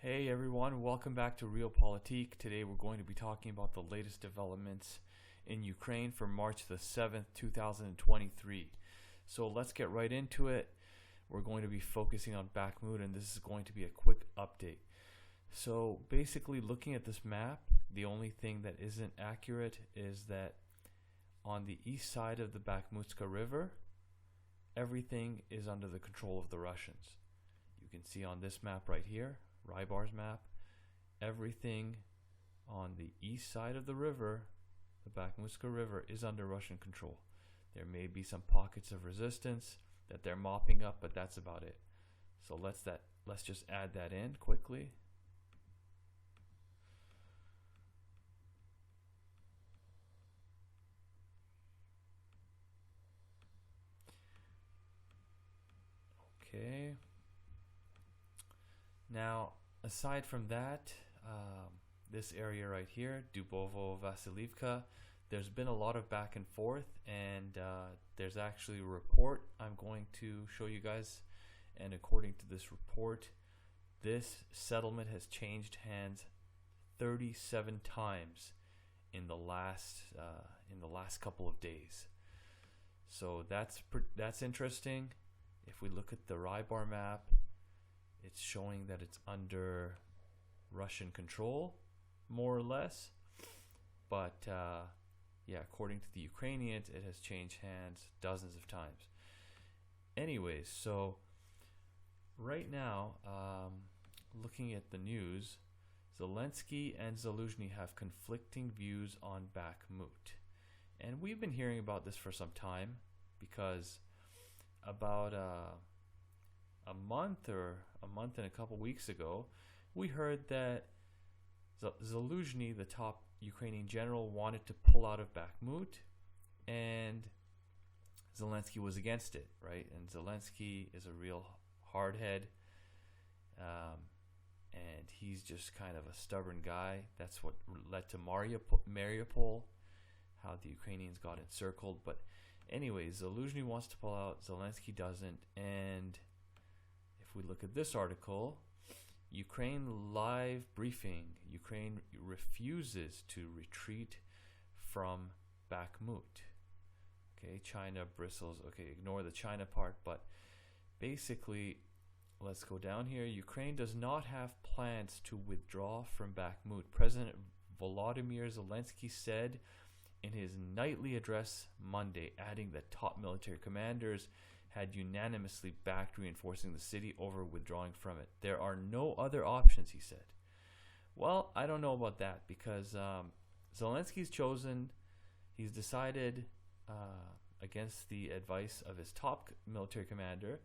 Hey everyone, welcome back to Realpolitik. Today we're going to be talking about the latest developments in Ukraine for March the 7th, 2023. So let's get right into it. We're going to be focusing on Bakhmut, and this is going to be a quick update. So basically, looking at this map, the only thing that isn't accurate is that on the east side of the Bakhmutska River, everything is under the control of the Russians. You can see on this map right here, Rybar's map, everything on the east side of the river, the Bakhmutska River, is under Russian control. There may be some pockets of resistance that they're mopping up, but that's about it. So let's just add that in quickly. Okay. Now, aside from that, this area right here, Dubovo-Vasilivka, there's been a lot of back and forth, and there's actually a report I'm going to show you guys. And according to this report, this settlement has changed hands 37 times in the last couple of days. So that's interesting. If we look at the Rybar map, it's showing that it's under Russian control, more or less. But yeah, according to the Ukrainians, it has changed hands dozens of times. Anyways, so right now, looking at the news, Zelensky and Zaluzhny have conflicting views on Bakhmut. And we've been hearing about this for some time, because about a month and a couple weeks ago, we heard that Zaluzhny, the top Ukrainian general, wanted to pull out of Bakhmut, and Zelensky was against it, right? And Zelensky is a real hardhead, and he's just kind of a stubborn guy. That's what led to Mariupol, how the Ukrainians got encircled. But anyways, Zaluzhny wants to pull out, Zelensky doesn't. And if we look at this article, Ukraine live briefing, Ukraine refuses to retreat from Bakhmut. Okay, China bristles. Okay, ignore the China part, but basically, let's go down here. Ukraine does not have plans to withdraw from Bakhmut. President Volodymyr Zelensky said in his nightly address Monday, adding that top military commanders had unanimously backed reinforcing the city over withdrawing from it. There are no other options, he said. Well, I don't know about that, because Zelensky's he's decided, against the advice of his top military commander,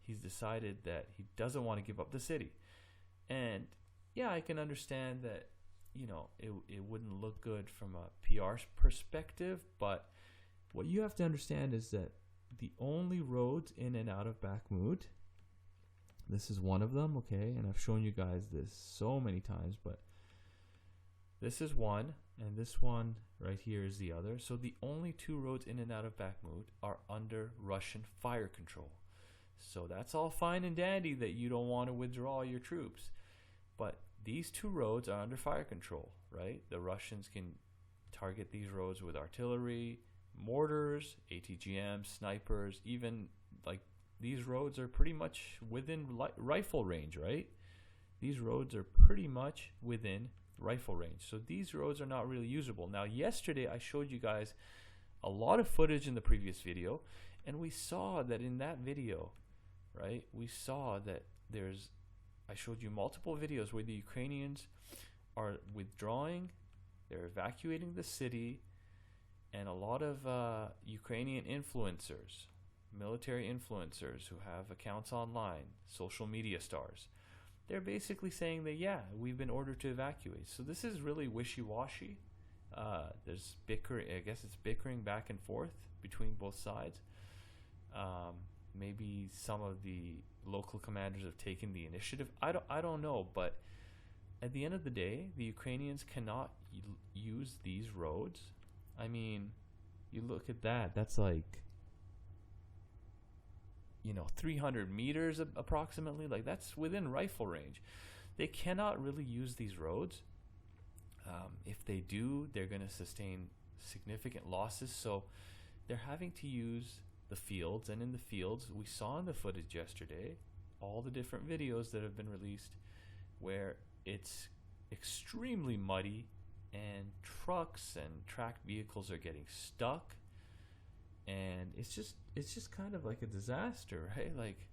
he's decided that he doesn't want to give up the city. And yeah, I can understand that, it wouldn't look good from a PR perspective, but what you have to understand is that the only roads in and out of Bakhmut, this is one of them, okay? And I've shown you guys this so many times, but this is one, and this one right here is the other. So the only two roads in and out of Bakhmut are under Russian fire control. So that's all fine and dandy that you don't want to withdraw your troops. But these two roads are under fire control, right? The Russians can target these roads with artillery, mortars, ATGMs, snipers, even like these roads are pretty much within rifle range, right? These roads are pretty much within rifle range. So these roads are not really usable. Now, yesterday I showed you guys a lot of footage in the previous video, and we saw that in that video, right? We saw that I showed you multiple videos where the Ukrainians are withdrawing, they're evacuating the city, and a lot of Ukrainian influencers, military influencers who have accounts online, social media stars, they're basically saying that, yeah, we've been ordered to evacuate. So this is really wishy-washy. There's bickering, I guess it's bickering back and forth between both sides. Maybe some of the local commanders have taken the initiative. I don't know, but at the end of the day, the Ukrainians cannot use these roads. I mean, you look at that. That's like, 300 meters approximately. Like, that's within rifle range. they cannot really use these roads. If they do, they're going to sustain significant losses. So they're having to use the fields. And in the fields, we saw in the footage yesterday, all the different videos that have been released where it's extremely muddy and trucks and tracked vehicles are getting stuck. And it's just kind of like a disaster, right? Like,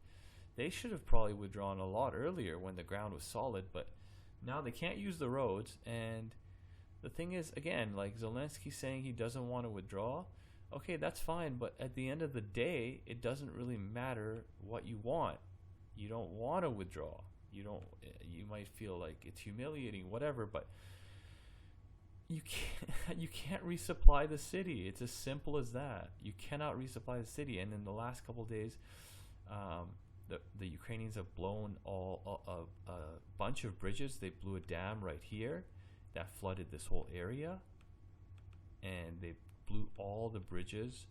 they should have probably withdrawn a lot earlier when the ground was solid, but now they can't use the roads. And the thing is, again, like Zelensky saying he doesn't want to withdraw. Okay, that's fine, but at the end of the day, it doesn't really matter what you want. You don't want to withdraw. You might feel like it's humiliating, whatever, but you can't resupply the city. It's as simple as that. You cannot resupply the city. And in the last couple of days, the Ukrainians have blown a bunch of bridges. They blew a dam right here that flooded this whole area, and they blew all the bridges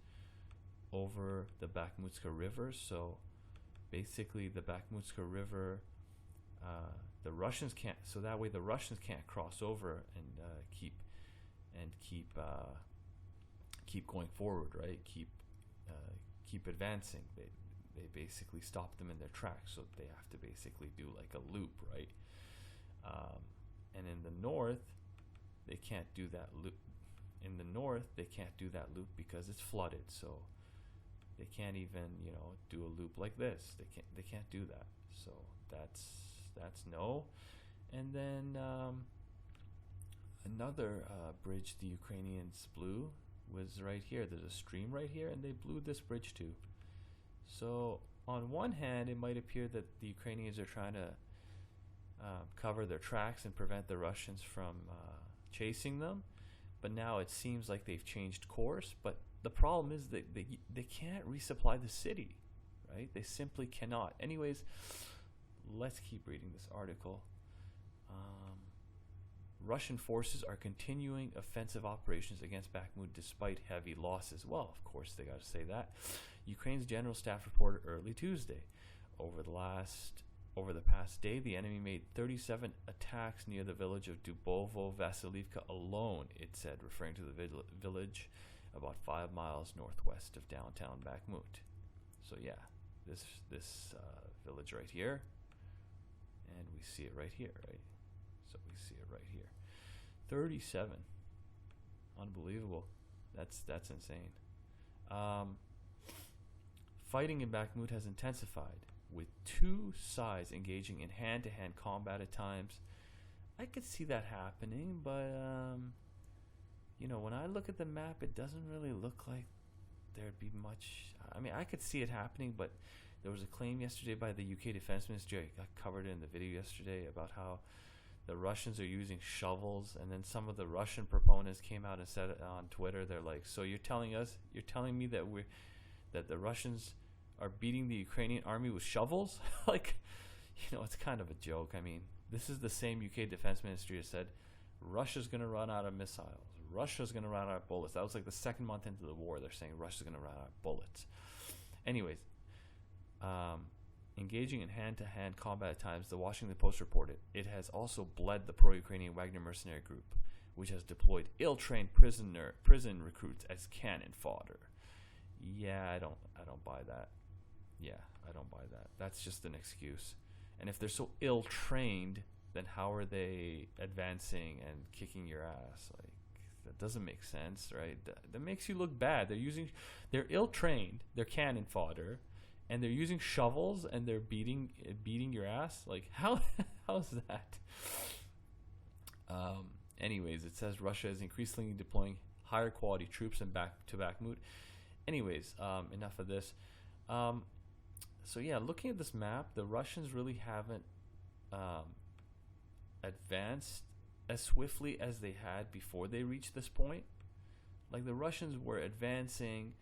over the Bakhmutska River. So basically, the Bakhmutska River, the Russians can't. So that way, the Russians can't cross over and keep going forward, right? Keep advancing. They basically stop them in their tracks, so they have to basically do like a loop, right? And in the north, they can't do that loop. In the north, they can't do that loop because it's flooded, so they can't even, do a loop like this. They can't do that. So that's no. And then another bridge the Ukrainians blew was right here. There's a stream right here, and they blew this bridge too. So on one hand, it might appear that the Ukrainians are trying to cover their tracks and prevent the Russians from chasing them. But now it seems like they've changed course. But the problem is that they can't resupply the city, right? They simply cannot. Anyways, let's keep reading this article. Russian forces are continuing offensive operations against Bakhmut despite heavy losses. Well, of course, they got to say that. Ukraine's General Staff reported early Tuesday. Over the past day, the enemy made 37 attacks near the village of Dubovo-Vasilivka alone, it said, referring to the village about 5 miles northwest of downtown Bakhmut. So yeah, this village right here, and we see it right here, right? So we see it right here. 37. Unbelievable. That's insane. Fighting in Bakhmut has intensified, with two sides engaging in hand-to-hand combat at times. I could see that happening, but when I look at the map, it doesn't really look like there'd be much. I mean, I could see it happening, but there was a claim yesterday by the UK Defense Ministry. I covered it in the video yesterday about how the Russians are using shovels, and then some of the Russian proponents came out and said it on Twitter. They're like, "So you're telling me that the Russians are beating the Ukrainian army with shovels?" Like, it's kind of a joke. I mean, this is the same UK Defense Ministry has said Russia's going to run out of missiles. Russia's going to run out of bullets. That was like the second month into the war. They're saying Russia's going to run out of bullets. Anyways, engaging in hand-to-hand combat at times, the Washington Post reported it has also bled the pro-Ukrainian Wagner mercenary group, which has deployed ill-trained prison recruits as cannon fodder. Yeah, I don't buy that. Yeah, I don't buy that. That's just an excuse. And if they're so ill-trained, then how are they advancing and kicking your ass? Like, that doesn't make sense, right? That makes you look bad. They're ill-trained, they're cannon fodder, and they're using shovels and they're beating your ass. Like, how's that? Anyways, it says Russia is increasingly deploying higher quality troops back to Bakhmut. Anyways, enough of this. So yeah, looking at this map, the Russians really haven't advanced as swiftly as they had before they reached this point. Like, the Russians were advancing,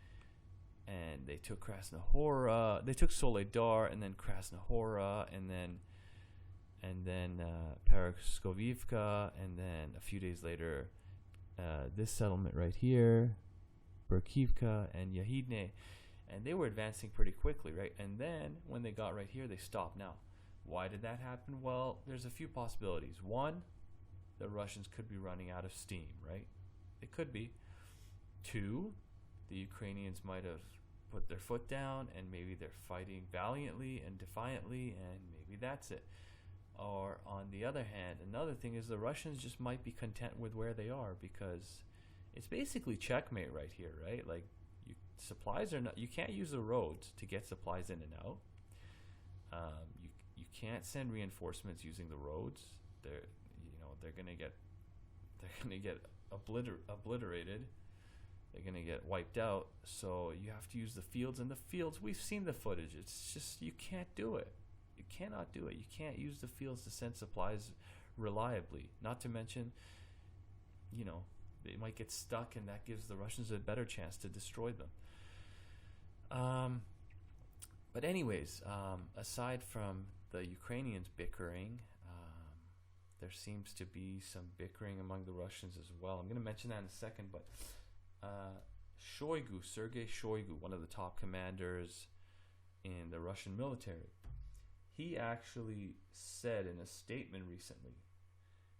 and they took Krasnohora, they took Soledar, and then Krasnohora, and then Pereskovivka, and then a few days later, this settlement right here, Berkivka and Yahidne, and they were advancing pretty quickly, right? And then when they got right here, they stopped. Now, Why did that happen? Well, there's a few possibilities. One, the Russians could be running out of steam, right? It could be. Two, the Ukrainians might have put their foot down and maybe they're fighting valiantly and defiantly, and maybe that's it. Or on the other hand, another thing is the Russians just might be content with where they are, because it's basically checkmate right here, right? Like, supplies are not, you can't use the roads to get supplies in and out. You can't send reinforcements using the roads. They're gonna get obliterated. They're gonna get wiped out. So you have to use the fields, and the fields, we've seen the footage. It's just, you can't do it. You cannot do it. You can't use the fields to send supplies reliably. Not to mention, they might get stuck, and that gives the Russians a better chance to destroy them. But anyways, aside from the Ukrainians bickering, there seems to be some bickering among the Russians as well. I'm going to mention that in a second, but Sergei Shoigu, one of the top commanders in the Russian military, he actually said in a statement recently,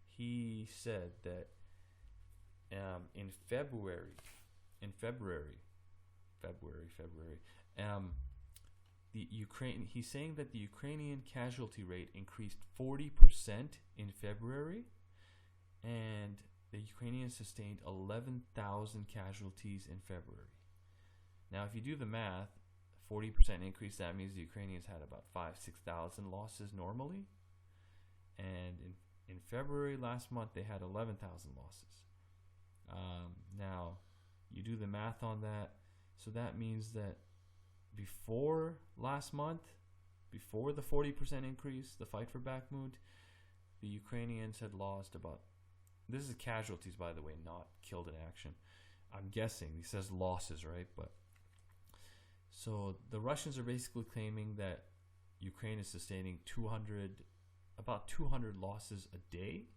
he said that in February, he's saying that the Ukrainian casualty rate increased 40% in February, and the Ukrainians sustained 11,000 casualties in February. Now, if you do the math, 40% increase, that means the Ukrainians had about 6,000 losses normally, and in February last month they had 11,000 losses. Now, you do the math on that, so that means that before last month, before the 40% increase, the fight for Bakhmut, the Ukrainians had lost about, this is casualties by the way, not killed in action, I'm guessing, he says losses, right? But so the Russians are basically claiming that Ukraine is sustaining about 200 losses a day,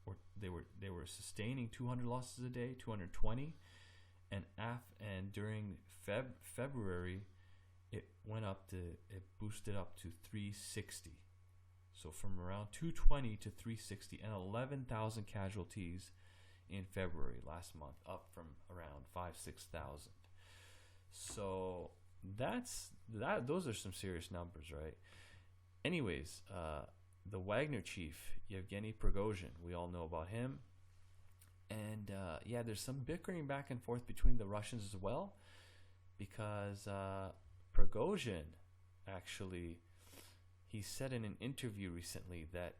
or they were sustaining 200 losses a day, 220, and during February it boosted up to 360. So from around 220 to 360, and 11,000 casualties in February last month, up from around 6,000. So those are some serious numbers, right? Anyways, the Wagner chief, Yevgeny Prigozhin, we all know about him. And there's some bickering back and forth between the Russians as well, because Prigozhin actually, he said in an interview recently that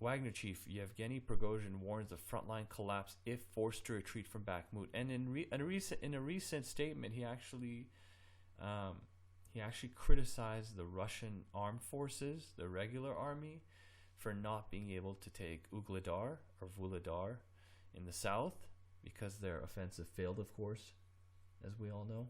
Wagner chief Yevgeny Prigozhin warns of frontline collapse if forced to retreat from Bakhmut. And in a recent statement, he actually criticized the Russian armed forces, the regular army, for not being able to take Ugledar or Vuhledar in the south, because their offensive failed, of course, as we all know.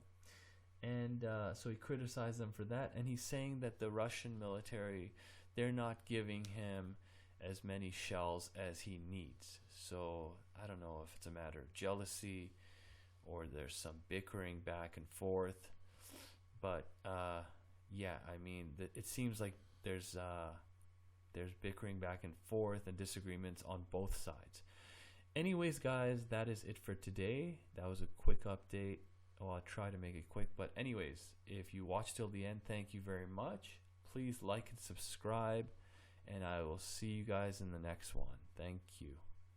And so he criticized them for that, and he's saying that the Russian military, they're not giving him as many shells as he needs. So I don't know if it's a matter of jealousy or there's some bickering back and forth, but it seems like there's bickering back and forth and disagreements on both sides. Anyways, guys, that is it for today. That was a quick update. Well, I'll try to make it quick, but anyways, if you watched till the end, thank you very much. Please like and subscribe, and I will see you guys in the next one. Thank you.